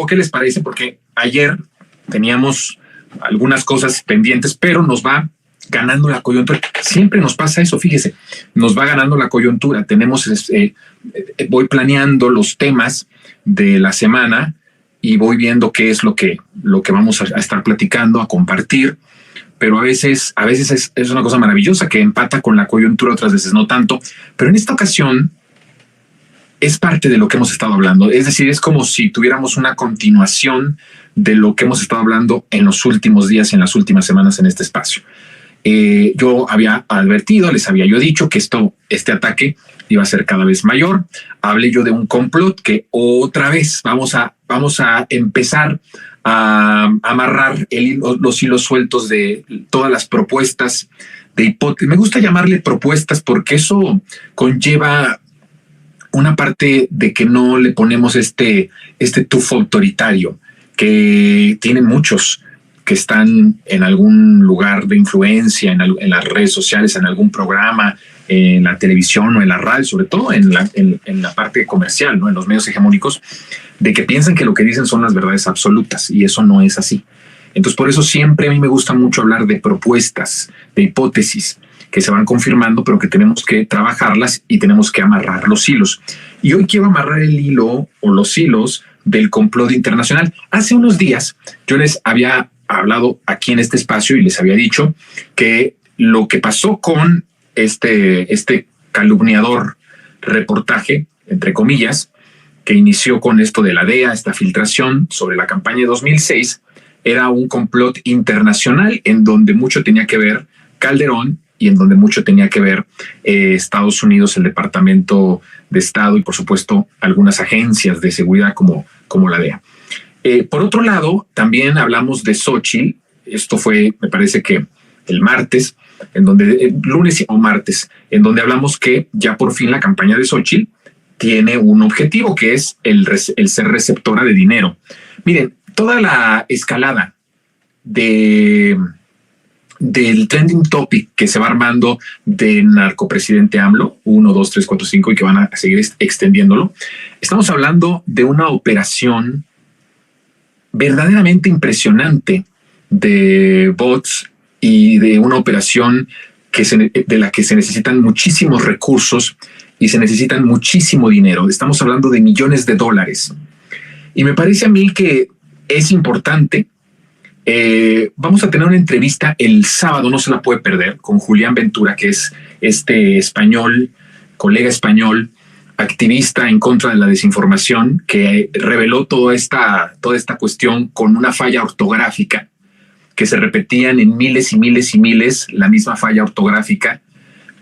¿Qué les parece? Porque ayer teníamos algunas cosas pendientes, pero nos va ganando la coyuntura. Siempre nos pasa eso, fíjese, nos va ganando la coyuntura. Voy planeando los temas de la semana y voy viendo qué es lo que vamos a estar platicando, a compartir, pero a veces es una cosa maravillosa que empata con la coyuntura, otras veces no tanto, pero en esta ocasión es parte de lo que hemos estado hablando. Es decir, es como si tuviéramos una continuación de lo que hemos estado hablando en los últimos días, en las últimas semanas en este espacio. Yo había advertido, les había yo dicho que este ataque iba a ser cada vez mayor. Hablé yo de un complot que otra vez vamos a empezar a amarrar los hilos sueltos de todas las propuestas de hipótesis. Me gusta llamarle propuestas porque eso conlleva una parte de que no le ponemos este tufo autoritario que tienen muchos que están en algún lugar de influencia, en las redes sociales, en algún programa, en la televisión o en la radio, sobre todo en la parte comercial, ¿no? En los medios hegemónicos, de que piensan que lo que dicen son las verdades absolutas y eso no es así. Entonces, por eso siempre a mí me gusta mucho hablar de propuestas, de hipótesis que se van confirmando, pero que tenemos que trabajarlas y tenemos que amarrar los hilos. Y hoy quiero amarrar el hilo o los hilos del complot internacional. Hace unos días yo les había hablado aquí en este espacio y les había dicho que lo que pasó con este calumniador reportaje, entre comillas, que inició con esto de la DEA, esta filtración sobre la campaña de 2006, era un complot internacional en donde mucho tenía que ver Calderón y en donde mucho tenía que ver Estados Unidos, el Departamento de Estado y, por supuesto, algunas agencias de seguridad como la DEA. Por otro lado, también hablamos de Xóchitl. Esto fue, me parece que el martes, lunes o martes, en donde hablamos que ya por fin la campaña de Xóchitl tiene un objetivo, que es el ser receptora de dinero. Miren, toda la escalada del trending topic que se va armando de narcopresidente AMLO, 1, 2, 3, 4, 5, y que van a seguir extendiéndolo. Estamos hablando de una operación verdaderamente impresionante de bots y de una operación de la que se necesitan muchísimos recursos y se necesitan muchísimo dinero. Estamos hablando de millones de dólares. Y me parece a mí que es importante. Vamos a tener una entrevista el sábado, no se la puede perder, con Julián Ventura, que es colega español, activista en contra de la desinformación, que reveló toda esta cuestión con una falla ortográfica, que se repetían en miles y miles y miles la misma falla ortográfica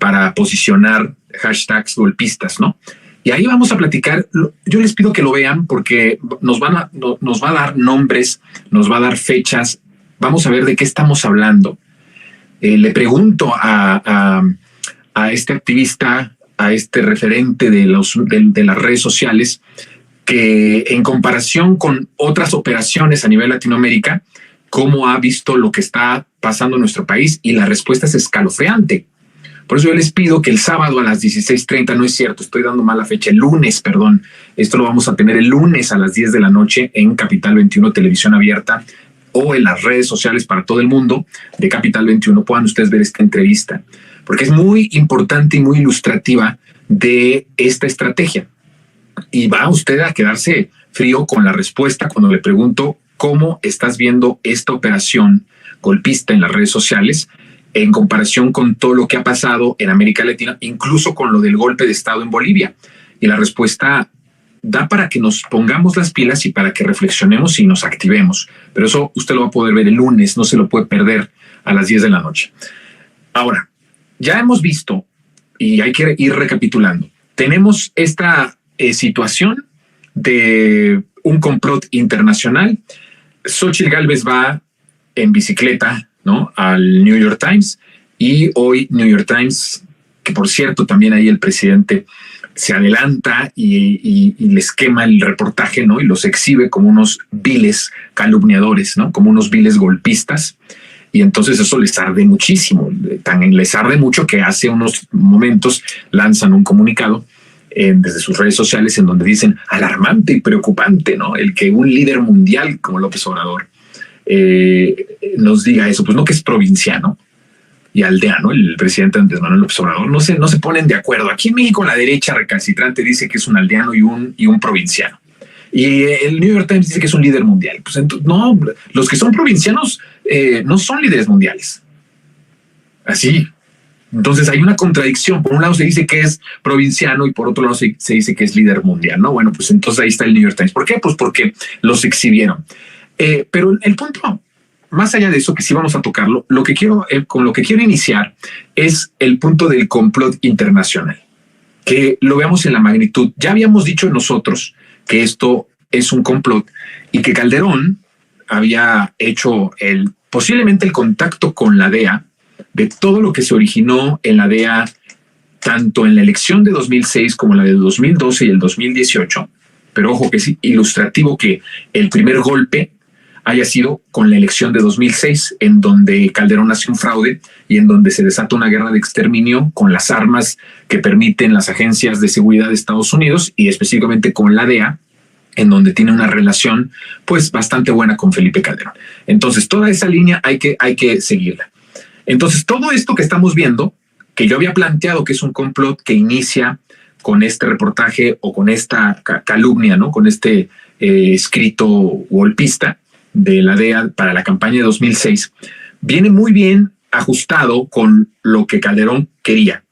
para posicionar hashtags golpistas, ¿no? Y ahí vamos a platicar. Yo les pido que lo vean porque nos va a dar nombres, nos va a dar fechas. Vamos a ver de qué estamos hablando. Le pregunto a este activista, a este referente de las redes sociales, que en comparación con otras operaciones a nivel Latinoamérica, ¿cómo ha visto lo que está pasando en nuestro país? Y la respuesta es escalofriante. Por eso yo les pido que el sábado a las 16:30, no es cierto, estoy dando mala fecha, el lunes, perdón, esto lo vamos a tener el lunes a las 10 de la noche en Capital 21 Televisión Abierta o en las redes sociales para todo el mundo de Capital 21, puedan ustedes ver esta entrevista, porque es muy importante y muy ilustrativa de esta estrategia. Y va usted a quedarse frío con la respuesta cuando le pregunto cómo estás viendo esta operación golpista en las redes sociales en comparación con todo lo que ha pasado en América Latina, incluso con lo del golpe de Estado en Bolivia. Y la respuesta da para que nos pongamos las pilas y para que reflexionemos y nos activemos. Pero eso usted lo va a poder ver el lunes, no se lo puede perder a las 10 de la noche. Ahora, ya hemos visto, y hay que ir recapitulando, tenemos esta situación de un complot internacional. Xóchitl Gálvez va en bicicleta, ¿no?, al New York Times, y hoy New York Times, que por cierto también ahí el presidente se adelanta y les quema el reportaje, ¿no?, y los exhibe como unos viles calumniadores, ¿no?, como unos viles golpistas, y entonces eso les arde muchísimo, les arde mucho que hace unos momentos lanzan un comunicado desde sus redes sociales, en donde dicen alarmante y preocupante, ¿no? El que un líder mundial como López Obrador nos diga eso, pues no, que es provinciano y aldeano. El presidente Andrés Manuel López Obrador no se ponen de acuerdo. Aquí en México la derecha recalcitrante dice que es un aldeano y un provinciano. Y el New York Times dice que es un líder mundial. Pues entonces, no, los que son provincianos no son líderes mundiales. Así. Entonces hay una contradicción. Por un lado se dice que es provinciano y por otro lado se dice que es líder mundial, ¿no? Bueno, pues entonces ahí está el New York Times. ¿Por qué? Pues porque los exhibieron. Pero el punto, más allá de eso, que sí vamos a tocarlo, con lo que quiero iniciar es el punto del complot internacional, que lo veamos en la magnitud. Ya habíamos dicho nosotros que esto es un complot y que Calderón había hecho posiblemente el contacto con la DEA de todo lo que se originó en la DEA, tanto en la elección de 2006 como la de 2012 y el 2018. Pero ojo que es ilustrativo que el primer golpe haya sido con la elección de 2006, en donde Calderón hace un fraude y en donde se desata una guerra de exterminio con las armas que permiten las agencias de seguridad de Estados Unidos y específicamente con la DEA, en donde tiene una relación pues bastante buena con Felipe Calderón. Entonces toda esa línea hay que seguirla. Entonces todo esto que estamos viendo, que yo había planteado que es un complot que inicia con este reportaje o con esta calumnia, ¿no? Con este escrito golpista de la DEA para la campaña de 2006, viene muy bien ajustado con lo que Calderón quería.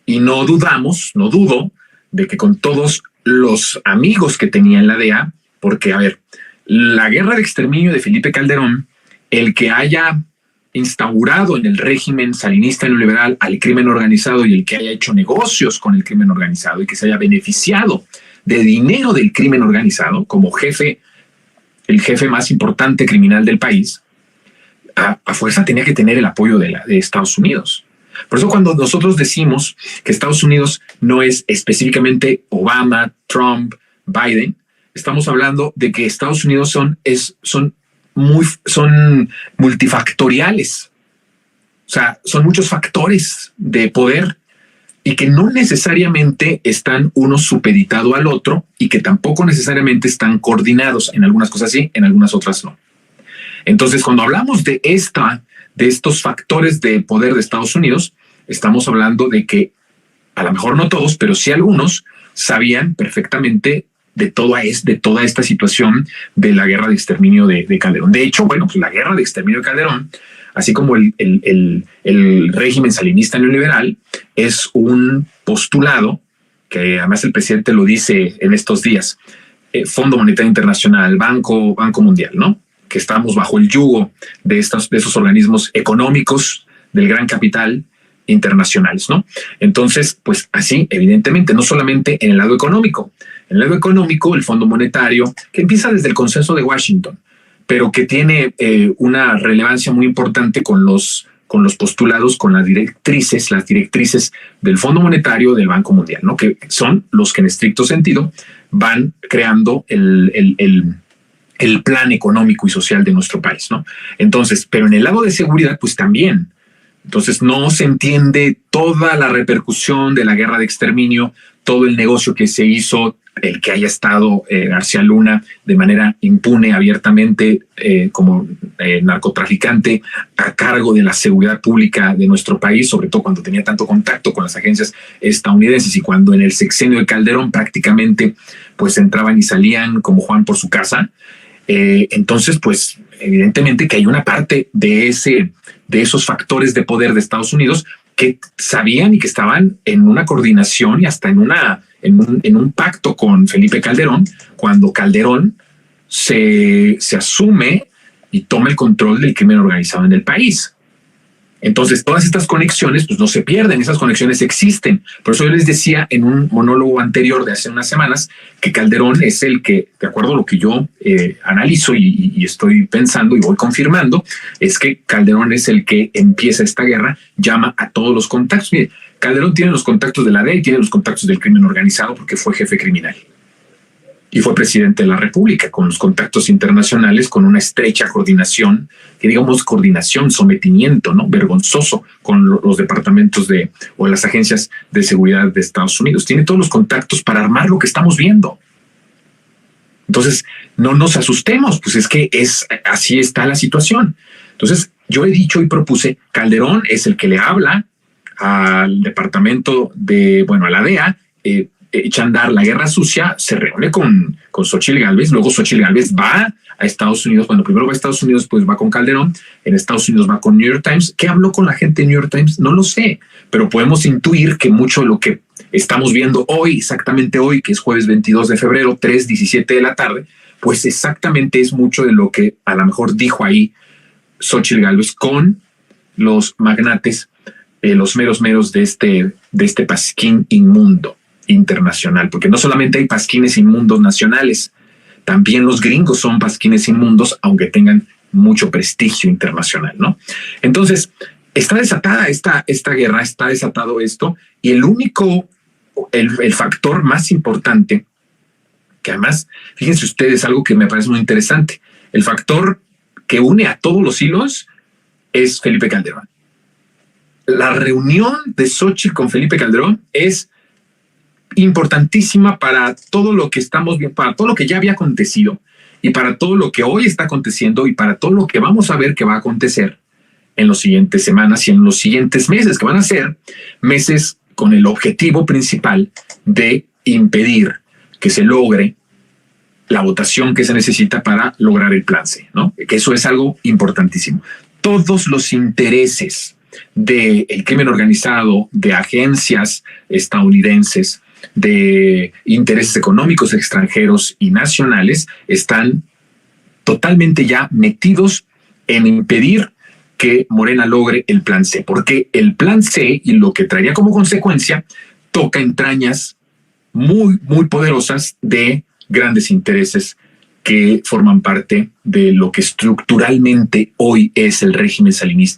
Y no dudo de que con todos los amigos que tenía en la DEA, porque, a ver, la guerra de exterminio de Felipe Calderón, el que haya instaurado en el régimen salinista neoliberal al crimen organizado y el que haya hecho negocios con el crimen organizado y que se haya beneficiado de dinero del crimen organizado como el jefe más importante criminal del país, a fuerza tenía que tener el apoyo de Estados Unidos. Por eso cuando nosotros decimos que Estados Unidos no es específicamente Obama, Trump, Biden, estamos hablando de que Estados Unidos son multifactoriales. O sea, son muchos factores de poder y que no necesariamente están uno supeditado al otro y que tampoco necesariamente están coordinados. En algunas cosas sí, en algunas otras no. Entonces, cuando hablamos de estos factores de poder de Estados Unidos, estamos hablando de que a lo mejor no todos, pero sí algunos sabían perfectamente de toda esta situación de la guerra de exterminio de Calderón. De hecho, bueno, pues la guerra de exterminio de Calderón, así como el régimen salinista neoliberal, es un postulado que además el presidente lo dice en estos días, Fondo Monetario Internacional, Banco Mundial, ¿no? Que estamos bajo el yugo de esos organismos económicos del gran capital internacionales, ¿no? Entonces, pues así, evidentemente, no solamente en el lado económico. En el lado económico, el Fondo Monetario, que empieza desde el consenso de Washington, pero que tiene una relevancia muy importante con los postulados, con las directrices del Fondo Monetario del Banco Mundial, ¿no? Que son los que en estricto sentido van creando el plan económico y social de nuestro país, ¿no? Entonces, pero en el lado de seguridad, pues también. Entonces no se entiende toda la repercusión de la guerra de exterminio, todo el negocio que se hizo, el que haya estado García Luna de manera impune, abiertamente, como narcotraficante a cargo de la seguridad pública de nuestro país, sobre todo cuando tenía tanto contacto con las agencias estadounidenses y cuando en el sexenio de Calderón prácticamente pues entraban y salían como Juan por su casa. Entonces, pues evidentemente que hay una parte de esos factores de poder de Estados Unidos que sabían y que estaban en una coordinación y hasta en un pacto con Felipe Calderón, cuando Calderón se asume y toma el control del crimen organizado en el país. Entonces, todas estas conexiones pues no se pierden, esas conexiones existen. Por eso yo les decía en un monólogo anterior de hace unas semanas que Calderón es el que, de acuerdo a lo que yo analizo y estoy pensando y voy confirmando, es que Calderón es el que empieza esta guerra, llama a todos los contactos. Mire, Calderón tiene los contactos de la DEA y tiene los contactos del crimen organizado porque fue jefe criminal. y fue presidente de la República, con los contactos internacionales, con una estrecha coordinación, que digamos coordinación, sometimiento, ¿no? Vergonzoso con los departamentos o las agencias de seguridad de Estados Unidos. Tiene todos los contactos para armar lo que estamos viendo. Entonces, no nos asustemos, pues es que así está la situación. Entonces, yo he dicho y propuse, Calderón es el que le habla al departamento a la DEA, echa a andar la guerra sucia, se reúne con Xóchitl Gálvez, luego Xóchitl Gálvez va a Estados Unidos, primero va a Estados Unidos, pues va con Calderón, en Estados Unidos va con New York Times. ¿Qué habló con la gente de New York Times? No lo sé, pero podemos intuir que mucho de lo que estamos viendo hoy, exactamente hoy, que es jueves 22 de febrero, 3:17 de la tarde, pues exactamente es mucho de lo que a lo mejor dijo ahí Xóchitl Gálvez con los magnates, los meros de este pasquín inmundo internacional, porque no solamente hay pasquines inmundos nacionales, también los gringos son pasquines inmundos, aunque tengan mucho prestigio internacional, ¿no? Entonces, está desatada esta guerra, está desatado esto, y el factor más importante, que además, fíjense ustedes, algo que me parece muy interesante, el factor que une a todos los hilos es Felipe Calderón. La reunión de Xóchitl con Felipe Calderón es importantísima para todo lo que estamos viendo, para todo lo que ya había acontecido y para todo lo que hoy está aconteciendo y para todo lo que vamos a ver que va a acontecer en las siguientes semanas y en los siguientes meses, que van a ser meses con el objetivo principal de impedir que se logre la votación que se necesita para lograr el plan C, ¿no? Que eso es algo importantísimo. Todos los intereses del crimen organizado, de agencias estadounidenses, de intereses económicos extranjeros y nacionales están totalmente ya metidos en impedir que Morena logre el plan C, porque el plan C y lo que traería como consecuencia toca entrañas muy, muy poderosas de grandes intereses que forman parte de lo que estructuralmente hoy es el régimen salinista